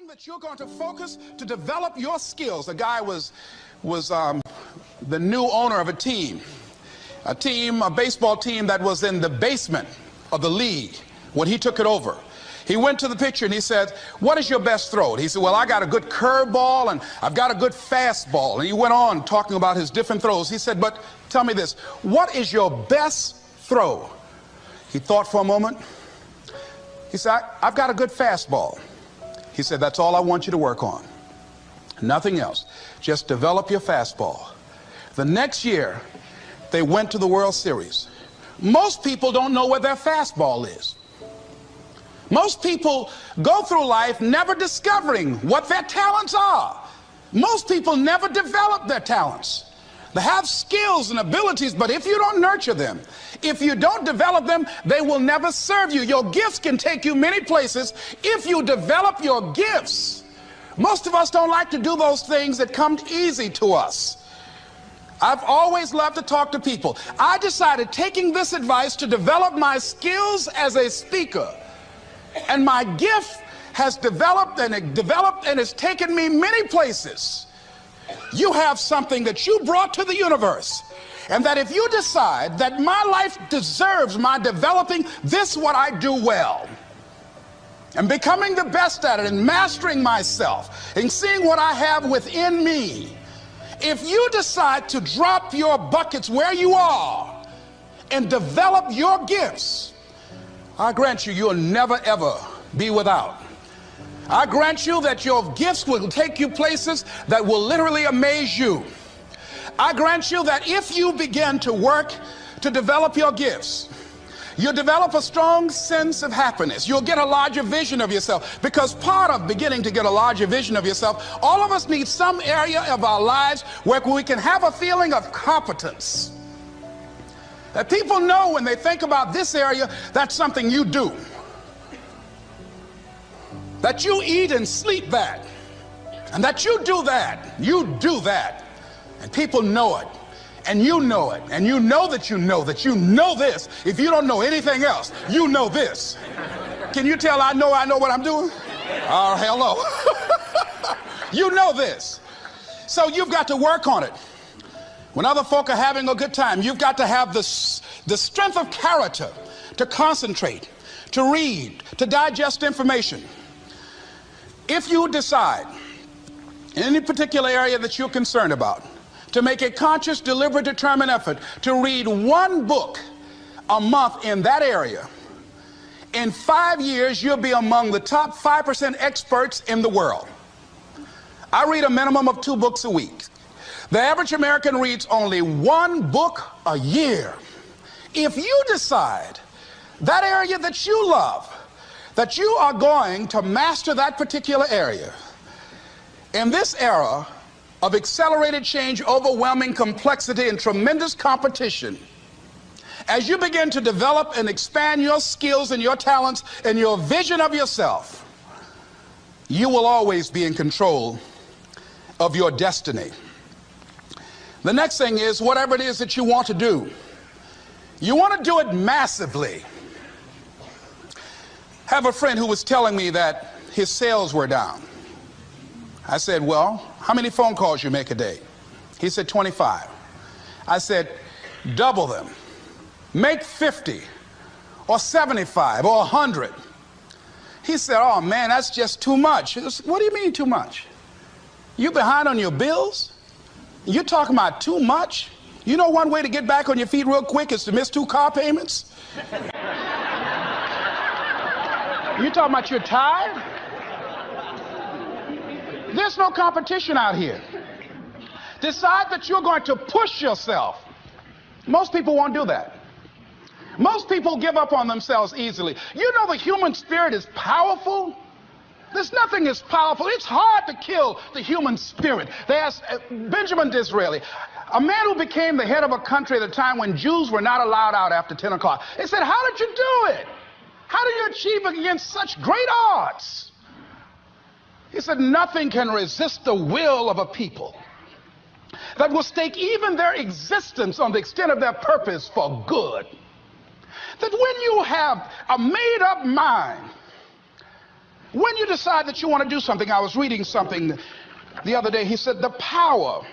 deciding that you're going to focus to develop your skills. The guy was the new owner of a baseball team that was in the basement of the league when he took it over. He went to the pitcher and he said, "What is your best throw?" He said, "Well, I got a good curveball and I've got a good fastball." And he went on talking about his different throws. He said, "But tell me this, what is your best throw?" He thought for a moment. He said, "I've got a good fastball." He said, "That's all I want you to work on. Nothing else. Just develop your fastball." The next year, they went to the World Series. Most people don't know where their fastball is. Most people go through life never discovering what their talents are. Most people never develop their talents. They have skills and abilities, but if you don't nurture them, if you don't develop them, they will never serve you. Your gifts can take you many places if you develop your gifts. Most of us don't like to do those things that come easy to us. I've always loved to talk to people. I decided, taking this advice, to develop my skills as a speaker. And my gift has developed and it's taken me many places. You have something that you brought to the universe, and that if you decide that my life deserves my developing this, what I do well, and becoming the best at it, and mastering myself, and seeing what I have within me, if you decide to drop your buckets where you are and develop your gifts, I grant you, you'll never ever be without. I grant you that your gifts will take you places that will literally amaze you. I grant you that if you begin to work to develop your gifts, you'll develop a strong sense of happiness. You'll get a larger vision of yourself, because part of beginning to get a larger vision of yourself, all of us need some area of our lives where we can have a feeling of competence. That people know when they think about this area, that's something you do. That you eat and sleep that, and that you do that, and people know it, and you know it, and you know that you know this. If you don't know anything else, you know this. Can you tell I know what I'm doing? Oh, hell no. You know this. So you've got to work on it. When other folk are having a good time, you've got to have the strength of character to concentrate, to read, to digest information. If you decide in any particular area that you're concerned about to make a conscious, deliberate, determined effort to read one book a month in that area, in 5 years, you'll be among the top 5% experts in the world. I read a minimum of 2 books a week. The average American reads only 1 book a year. If you decide that area that you love, that you are going to master that particular area, in this era of accelerated change, overwhelming complexity, and tremendous competition, as you begin to develop and expand your skills and your talents and your vision of yourself, you will always be in control of your destiny. The next thing is, whatever it is that you want to do, you want to do it massively. I have a friend who was telling me that his sales were down. I said, "Well, how many phone calls you make a day?" He said, 25. I said, "Double them. Make 50 or 75 or 100. He said, "Oh man, that's just too much." I said, "What do you mean too much? You behind on your bills? You're talking about too much? You know one way to get back on your feet real quick is to miss 2 car payments? You talking about you're tired? There's no competition out here. Decide that you're going to push yourself." Most people won't do that. Most people give up on themselves easily. You know the human spirit is powerful. There's nothing as powerful. It's hard to kill the human spirit. They asked Benjamin Disraeli, a man who became the head of a country at a time when Jews were not allowed out after 10 o'clock. They said, "How did you do it? How do you achieve against such great odds?" He said, "Nothing can resist the will of a people that will stake even their existence on the extent of their purpose for good. That when you have a made-up mind When you decide that you want to do something, I was reading something the other day. He said the power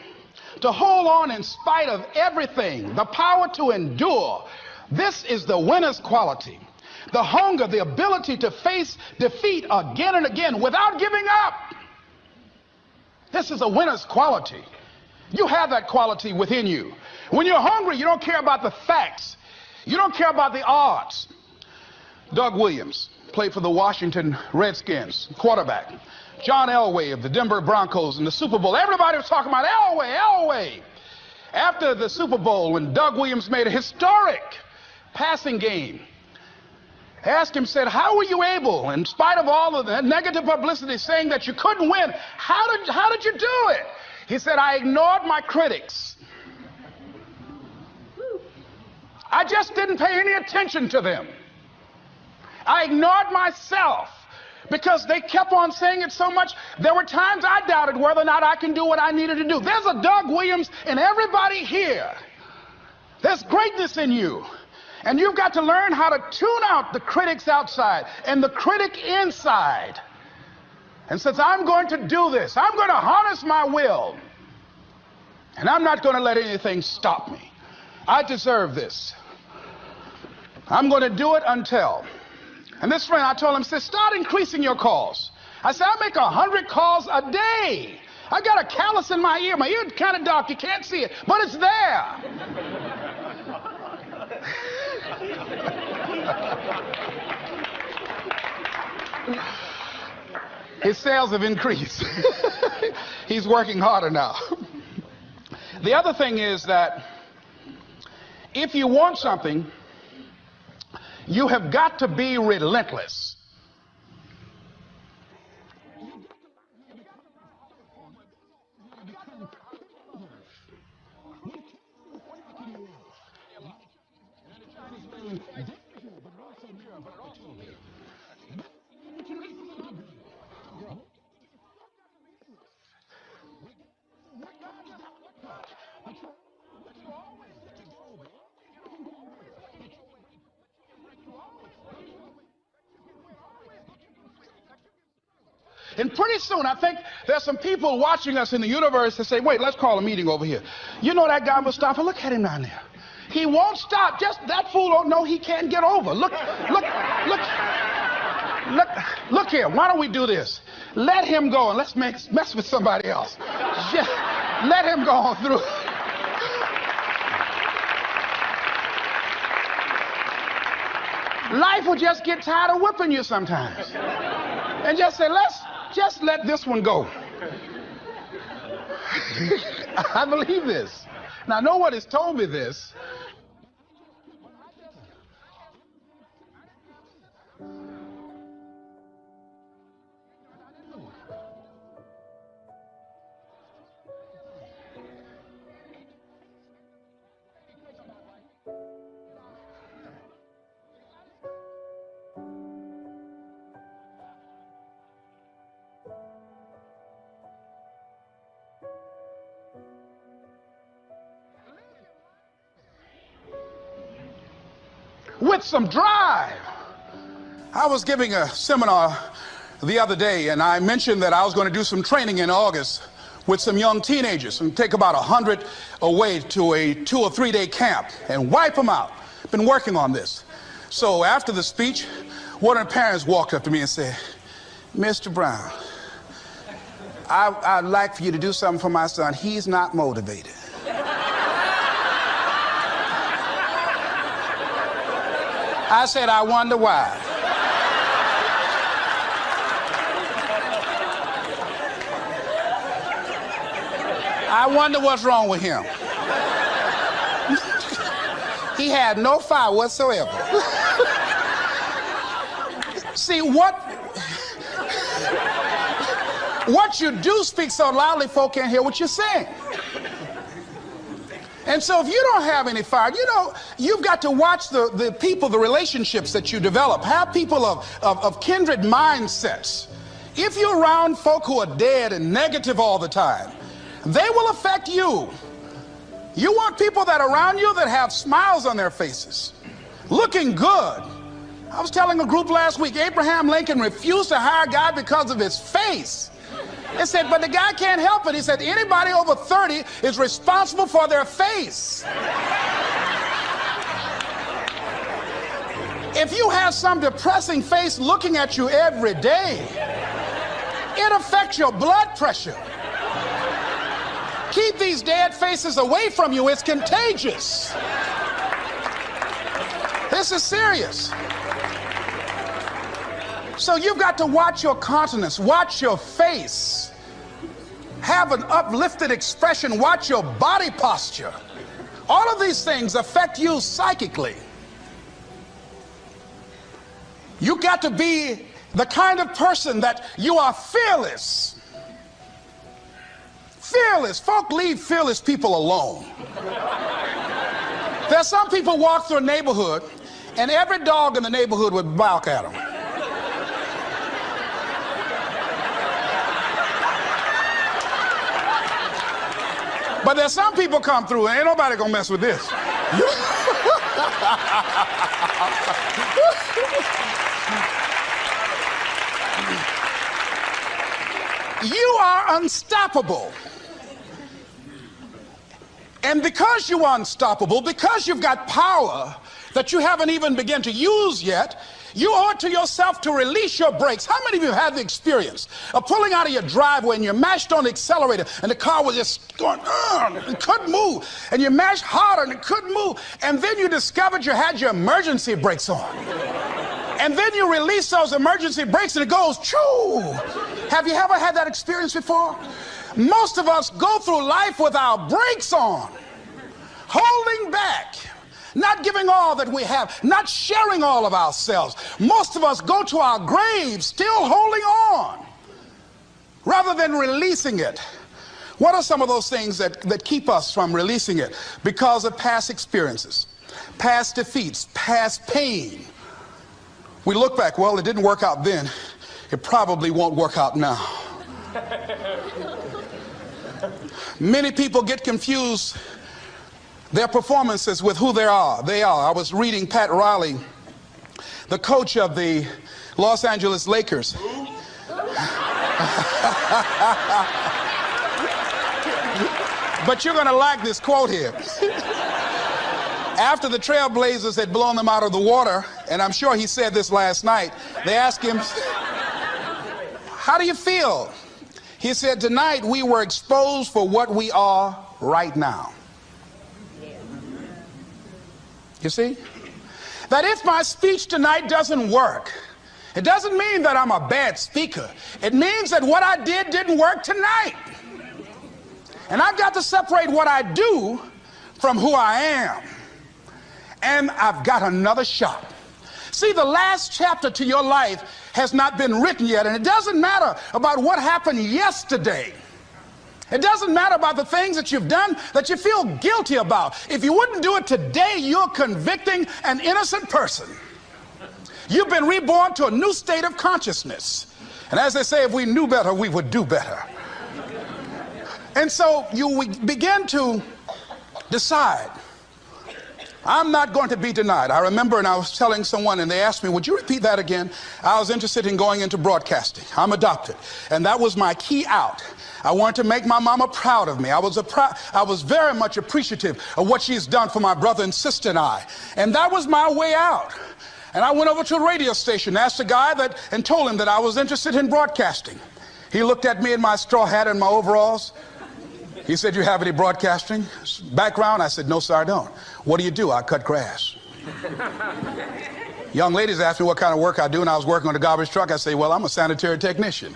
to hold on in spite of everything, the power to endure, this is the winner's quality. The hunger, the ability to face defeat again and again without giving up. This is a winner's quality. You have that quality within you. When you're hungry, you don't care about the facts. You don't care about the odds. Doug Williams played for the Washington Redskins, quarterback. John Elway of the Denver Broncos in the Super Bowl. Everybody was talking about Elway. After the Super Bowl, when Doug Williams made a historic passing game, asked him, said, how were you able, in spite of all of the negative publicity saying that you couldn't win, how did you do it? He said, I ignored my critics. I just didn't pay any attention to them. I ignored myself because they kept on saying it so much. There were times I doubted whether or not I can do what I needed to do. There's a Doug Williams in everybody here. There's greatness in you. And you've got to learn how to tune out the critics outside and the critic inside. And since I'm going to do this, I'm going to harness my will. And I'm not going to let anything stop me. I deserve this. I'm going to do it until. And this friend, I told him, said, start increasing your calls. I said, I make 100 calls a day. I got a callus in my ear. My ear's kind of dark. You can't see it, but it's there. His sales have increased. He's working harder now. The other thing is that if you want something, you have got to be relentless. And pretty soon, I think there's some people watching us in the universe that say, wait, let's call a meeting over here. You know that guy Mustafa? Look at him down there. He won't stop. Just that fool don't know he can't get over. Look here. Why don't we do this? Let him go and let's mess with somebody else. Just let him go on through. Life will just get tired of whipping you sometimes. And just say, just let this one go. I believe this. Now, no one has told me this. With some drive. I was giving a seminar the other day, and I mentioned that I was going to do some training in August with some young teenagers and take about 100 away to a 2 or 3 day camp and wipe them out. Been working on this. So after the speech, one of the parents walked up to me and said, Mr. Brown, I'd like for you to do something for my son. He's not motivated. I said, I wonder why. I wonder what's wrong with him. He had no fire whatsoever. See, what you do speak so loudly, folk can't hear what you're saying. And so if you don't have any fire, you've got to watch the people, the relationships that you develop. Have people of kindred mindsets. If you're around folk who are dead and negative all the time, they will affect you. You want people that are around you that have smiles on their faces, looking good, I was telling a group last week, Abraham Lincoln refused to hire a guy because of his face. They said, but the guy can't help it. He said, anybody over 30 is responsible for their face. If you have some depressing face looking at you every day, it affects your blood pressure. Keep these dead faces away from you. It's contagious. This is serious. So you've got to watch your countenance, watch your face, have an uplifted expression, watch your body posture. All of these things affect you psychically. You got to be the kind of person that you are fearless. Fearless. Folk leave fearless people alone. There's some people walk through a neighborhood and every dog in the neighborhood would bark at them. But there's some people come through and ain't nobody gonna mess with this. You are unstoppable. And because you are unstoppable, because you've got power that you haven't even begun to use yet, you owe it to yourself to release your brakes. How many of you have the experience of pulling out of your driveway and you mashed on the accelerator and the car was just going, it couldn't move, and you mashed harder and it couldn't move, and then you discovered you had your emergency brakes on, and then you release those emergency brakes and it goes, choo! Have you ever had that experience before? Most of us go through life with our brakes on, holding back, not giving all that we have, not sharing all of ourselves. Most of us go to our graves still holding on rather than releasing it. What are some of those things that keep us from releasing it? Because of past experiences, past defeats, past pain. We look back, well, it didn't work out then. It probably won't work out now. Many people get confused their performances with who they are. I was reading Pat Riley, the coach of the Los Angeles Lakers. But you're going to like this quote here. After the Trailblazers had blown them out of the water, and I'm sure he said this last night, they asked him, how do you feel? He said, tonight we were exposed for what we are right now. You see? That if my speech tonight doesn't work, it doesn't mean that I'm a bad speaker. It means that what I did didn't work tonight. And I've got to separate what I do from who I am. And I've got another shot. See, the last chapter to your life has not been written yet, and it doesn't matter about what happened yesterday. It doesn't matter about the things that you've done that you feel guilty about. If you wouldn't do it today, you're convicting an innocent person. You've been reborn to a new state of consciousness. And as they say, if we knew better, we would do better. And so you begin to decide, I'm not going to be denied. I remember, and I was telling someone, and they asked me, would you repeat that again? I was interested in going into broadcasting. I'm adopted. And that was my key out. I wanted to make my mama proud of me. I was very much appreciative of what she's done for my brother and sister and I. And that was my way out. And I went over to a radio station, asked a guy and told him that I was interested in broadcasting. He looked at me in my straw hat and my overalls. He said, you have any broadcasting background? I said, no, sir, I don't. What do you do? I cut grass. Young ladies asked me what kind of work I do, and I was working on a garbage truck. I say, well, I'm a sanitary technician.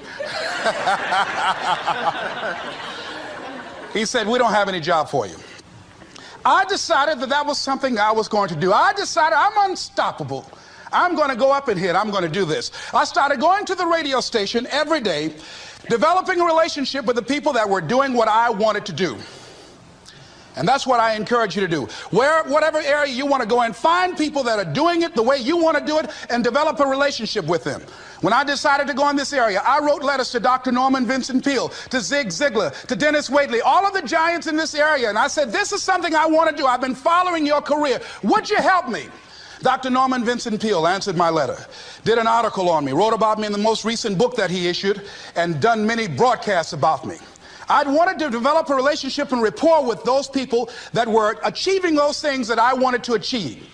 He said, we don't have any job for you. I decided that was something I was going to do. I decided I'm unstoppable. I'm going to go up in here and I'm going to do this. I started going to the radio station every day, developing a relationship with the people that were doing what I wanted to do. And that's what I encourage you to do. Whatever area you want to go in, find people that are doing it the way you want to do it and develop a relationship with them. When I decided to go in this area, I wrote letters to Dr. Norman Vincent Peale, to Zig Ziglar, to Dennis Waitley, all of the giants in this area. And I said, this is something I want to do. I've been following your career. Would you help me? Dr. Norman Vincent Peale answered my letter, did an article on me, wrote about me in the most recent book that he issued, and done many broadcasts about me. I'd wanted to develop a relationship and rapport with those people that were achieving those things that I wanted to achieve.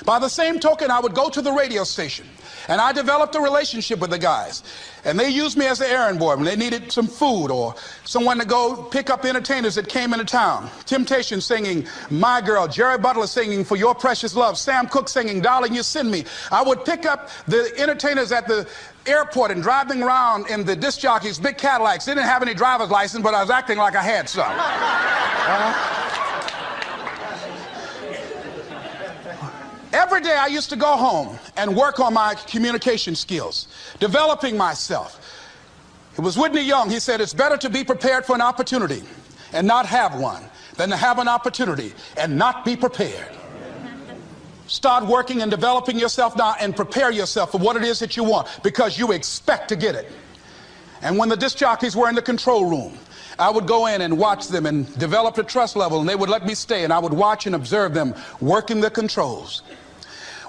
By the same token, I would go to the radio station, and I developed a relationship with the guys. And they used me as an errand boy when they needed some food or someone to go pick up entertainers that came into town. Temptation singing My Girl, Jerry Butler singing For Your Precious Love, Sam Cooke singing Darling You Send Me. I would pick up the entertainers at the airport and drive them around in the disc jockeys, big Cadillacs. They didn't have any driver's license, but I was acting like I had some. Every day I used to go home and work on my communication skills, developing myself. It was Whitney Young. He said, it's better to be prepared for an opportunity and not have one than to have an opportunity and not be prepared. Start working and developing yourself now and prepare yourself for what it is that you want, because you expect to get it. And when the disc jockeys were in the control room, I would go in and watch them and develop a trust level, and they would let me stay, and I would watch and observe them working the controls.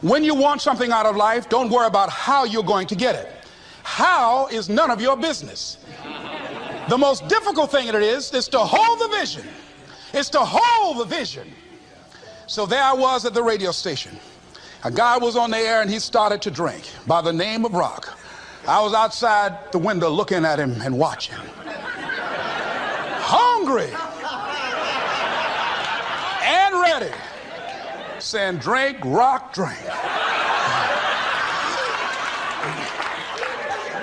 When you want something out of life, don't worry about how you're going to get it. How is none of your business. The most difficult thing it is to hold the vision. It's to hold the vision. So there I was at the radio station. A guy was on the air and he started to drink by the name of Rock. I was outside the window looking at him and watching. Hungry and ready, saying, drink, Rock, drink.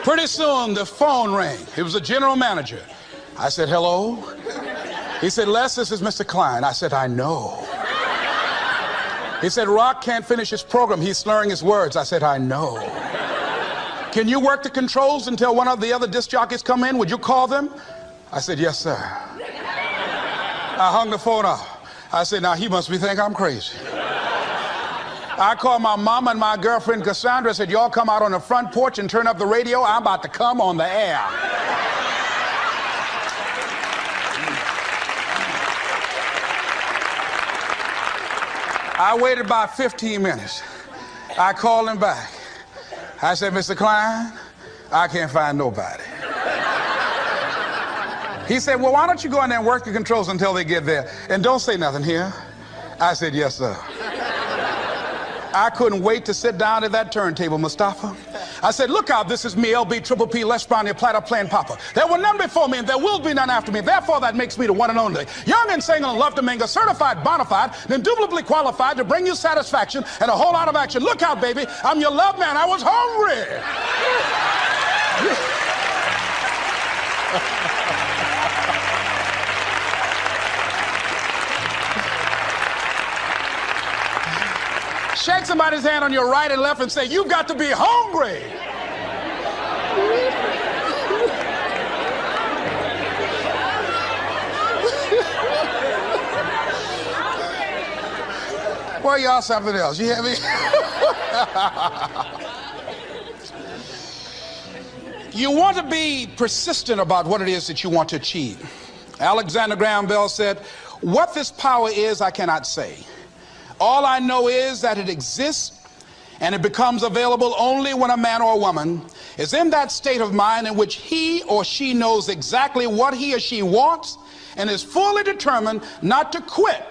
Pretty soon the phone rang. It was the general manager. I said, hello. He said, Les, this is Mr. Klein. I said, I know. He said, Rock can't finish his program. He's slurring his words. I said, I know. Can you work the controls until one of the other disc jockeys come in? Would you call them? I said, yes, sir. I hung the phone up. I said, now he must be thinking I'm crazy. I called my mama and my girlfriend Cassandra. I said, y'all come out on the front porch and turn up the radio. I'm about to come on the air. I waited about 15 minutes. I called him back. I said, Mr. Klein, I can't find nobody. He said, well, why don't you go in there and work the controls until they get there? And don't say nothing here. I said, yes, sir. I couldn't wait to sit down at that turntable, Mustafa. I said, look out, this is me, LB, Triple P, Les Brown, your platter playing Papa. There were none before me and there will be none after me. Therefore, that makes me the one and only. Young and single and love to mingle, certified, bona fide, and indubitably qualified to bring you satisfaction and a whole lot of action. Look out, baby, I'm your love man. I was hungry. Shake somebody's hand on your right and left and say, you've got to be hungry. Well, y'all something else. You hear me? You want to be persistent about what it is that you want to achieve. Alexander Graham Bell said, what this power is, I cannot say. All I know is that it exists, and it becomes available only when a man or a woman is in that state of mind in which he or she knows exactly what he or she wants and is fully determined not to quit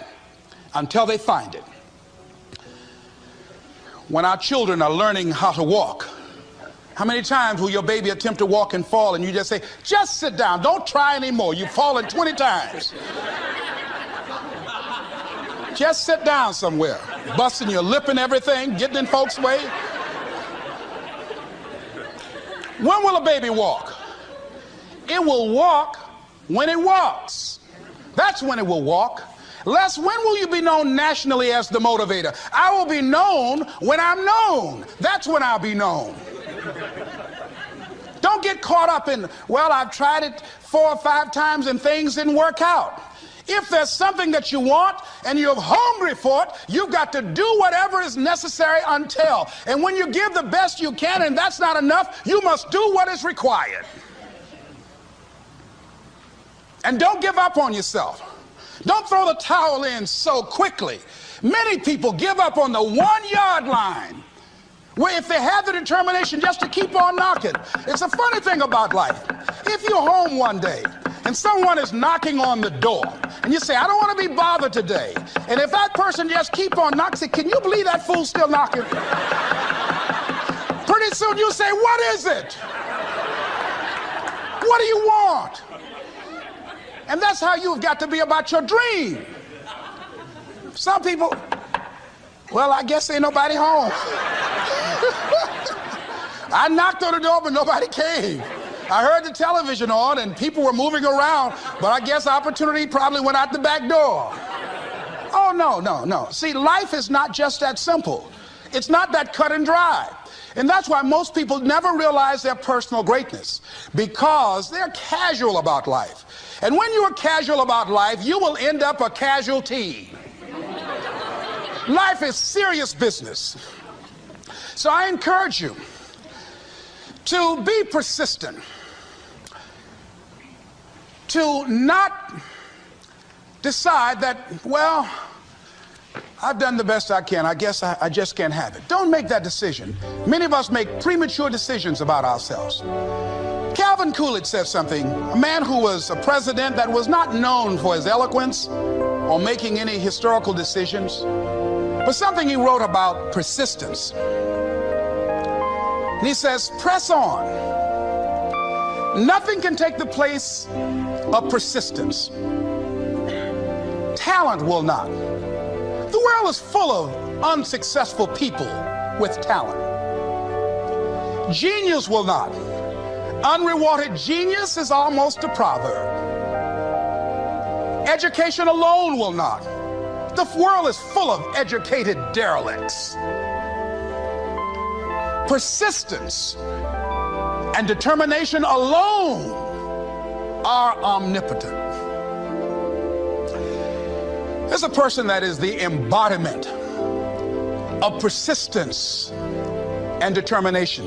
until they find it. When our children are learning how to walk, how many times will your baby attempt to walk and fall and you just say, just sit down, don't try anymore, you've fallen 20 times. Just sit down somewhere, busting your lip and everything, getting in folks' way. When will a baby walk? It will walk when it walks. That's when it will walk. Les, when will you be known nationally as the motivator? I will be known when I'm known. That's when I'll be known. Don't get caught up in, well, I've tried it 4 or 5 times and things didn't work out. If there's something that you want and you're hungry for it, you've got to do whatever is necessary until. And when you give the best you can and that's not enough, you must do what is required. And don't give up on yourself. Don't throw the towel in so quickly. Many people give up on the 1-yard line, where if they have the determination just to keep on knocking. It's a funny thing about life. If you're home one day and someone is knocking on the door and you say, I don't want to be bothered today, and if that person just keep on knocking, say, can you believe that fool's still knocking? Pretty soon you say, what is it? What do you want? And that's how you've got to be about your dream. Some people, well, I guess ain't nobody home. I knocked on the door, but nobody came. I heard the television on and people were moving around, but I guess opportunity probably went out the back door. Oh, no. See, life is not just that simple. It's not that cut and dry. And that's why most people never realize their personal greatness, because they're casual about life. And when you are casual about life, you will end up a casualty. Life is serious business. So I encourage you to be persistent, to not decide that, well, I've done the best I can. I guess I just can't have it. Don't make that decision. Many of us make premature decisions about ourselves. Calvin Coolidge said something, a man who was a president that was not known for his eloquence or making any historical decisions, but something he wrote about persistence. And he says, press on. Nothing can take the place of persistence. Talent will not. The world is full of unsuccessful people with talent. Genius will not. Unrewarded genius is almost a proverb. Education alone will not. The world is full of educated derelicts. Persistence and determination alone are omnipotent. There's a person that is the embodiment of persistence and determination.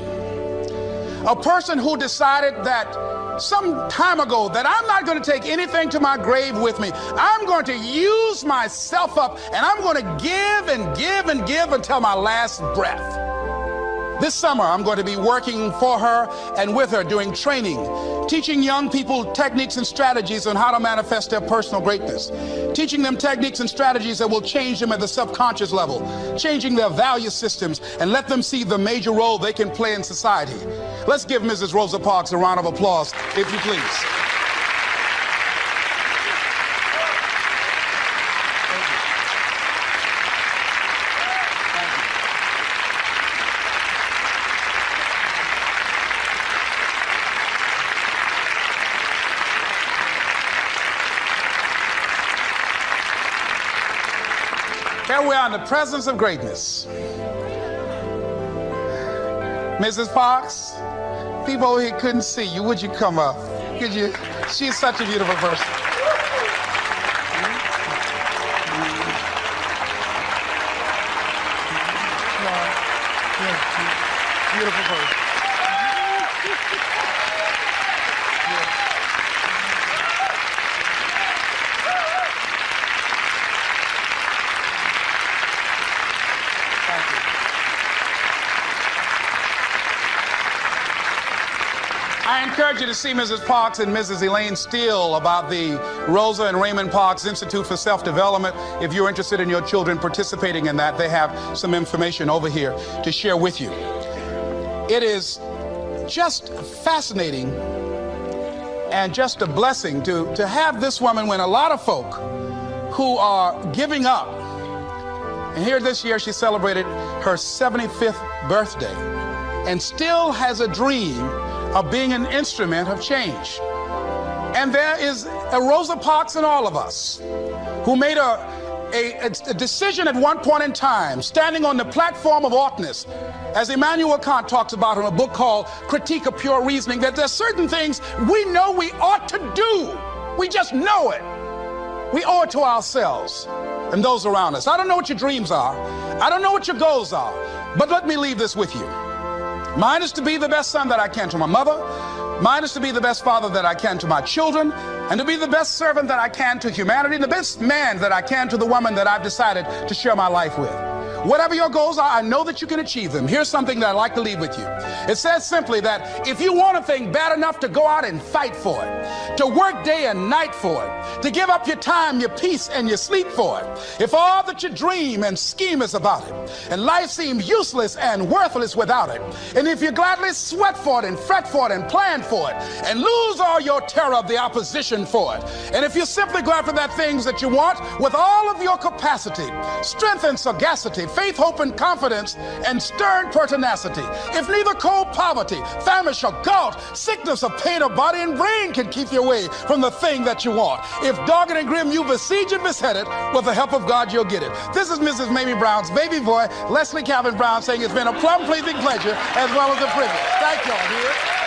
A person who decided that some time ago that I'm not going to take anything to my grave with me. I'm going to use myself up, and I'm going to give and give and give until my last breath. This summer, I'm going to be working for her and with her doing training, teaching young people techniques and strategies on how to manifest their personal greatness, teaching them techniques and strategies that will change them at the subconscious level, changing their value systems, and let them see the major role they can play in society. Let's give Mrs. Rosa Parks a round of applause, if you please. Here we are in the presence of greatness. Mrs. Parks, people over here couldn't see you. Would you come up? Could you? She's such a beautiful person. Beautiful person. I encourage you to see Mrs. Parks and Mrs. Elaine Steele about the Rosa and Raymond Parks Institute for Self-Development. If you're interested in your children participating in that, they have some information over here to share with you. It is just fascinating and just a blessing to have this woman when a lot of folk who are giving up. And here this year she celebrated her 75th birthday and still has a dream of being an instrument of change. And there is a Rosa Parks in all of us who made a decision at one point in time, standing on the platform of oughtness, as Immanuel Kant talks about in a book called Critique of Pure Reasoning, that there's certain things we know we ought to do. We just know it. We owe it to ourselves and those around us. I don't know what your dreams are. I don't know what your goals are. But let me leave this with you. Mine is to be the best son that I can to my mother. Mine is to be the best father that I can to my children, and to be the best servant that I can to humanity, and the best man that I can to the woman that I've decided to share my life with. Whatever your goals are, I know that you can achieve them. Here's something that I'd like to leave with you. It says simply that if you want a thing bad enough to go out and fight for it, to work day and night for it, to give up your time, your peace, and your sleep for it, if all that you dream and scheme is about it, and life seems useless and worthless without it, and if you gladly sweat for it and fret for it and plan for it, and lose all your terror of the opposition for it, and if you simply go after that things that you want with all of your capacity, strength and sagacity, faith, hope, and confidence, and stern pertinacity, if neither cold poverty, famish, or gout, sickness of pain of body and brain can keep you away from the thing that you want, if dogged and grim you besiege and beset it, with the help of God you'll get it. This is Mrs. Mamie Brown's baby boy, Leslie Calvin Brown, saying it's been a plum pleasing pleasure as well as a privilege. Thank y'all, dear.